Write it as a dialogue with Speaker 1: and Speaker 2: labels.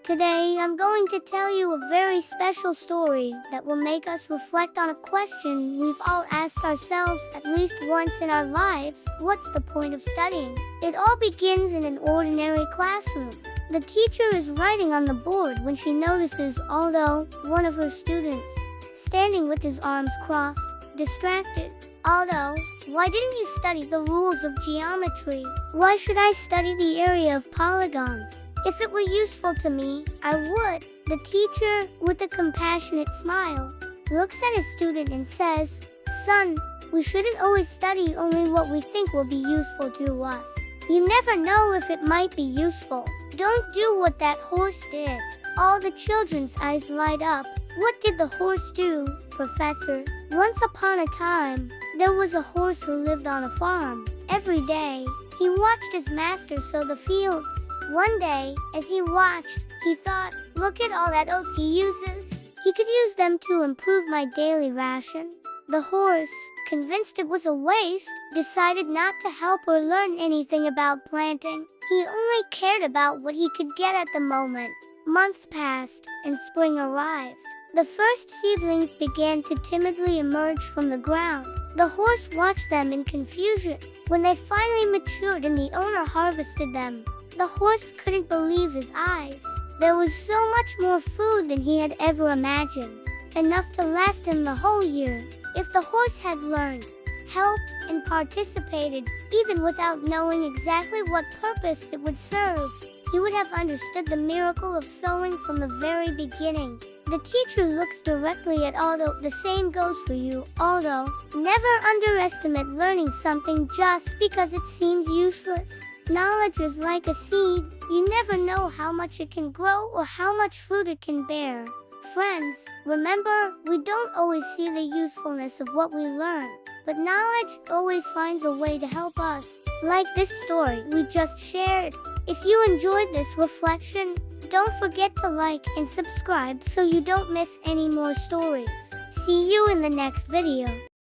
Speaker 1: Today, I'm going to tell you a very special story that will make us reflect on a question we've all asked ourselves at least once in our lives: what's the point of studying? It all begins in an ordinary classroom. The teacher is writing on the board when she notices Aldo, one of her students, standing with his arms crossed, distracted. "Aldo, why didn't you study the rules of geometry? Why should I study the area of polygons? If it were useful to me, I would." The teacher, with a compassionate smile, looks at his student and says, "Son, we shouldn't always study only what we think will be useful to us. You never know if it might be useful. Don't do what that horse did." All the children's eyes light up. "What did the horse do, Professor?" "Once upon a time, there was a horse who lived on a farm. Every day, he watched his master sow the fields. One day, as he watched, he thought, 'Look at all that oats he uses. He could use them to improve my daily ration.' The horse, convinced it was a waste, decided not to help or learn anything about planting. He only cared about what he could get at the moment." Months passed, and spring arrived. The first seedlings began to timidly emerge from the ground. The horse watched them in confusion. When they finally matured and the owner harvested them, the horse couldn't believe his eyes. There was so much more food than he had ever imagined, enough to last him the whole year. If the horse had learned, helped, and participated, even without knowing exactly what purpose it would serve, he would have understood the miracle of sowing from the very beginning. The teacher looks directly at Aldo. "The same goes for you, Aldo. Never underestimate learning something just because it seems useless. Knowledge is like a seed. You never know how much it can grow or how much fruit it can bear." Friends, remember, we don't always see the usefulness of what we learn, but knowledge always finds a way to help us, like this story we just shared. If you enjoyed this reflection, don't forget to like and subscribe so you don't miss any more stories. See you in the next video.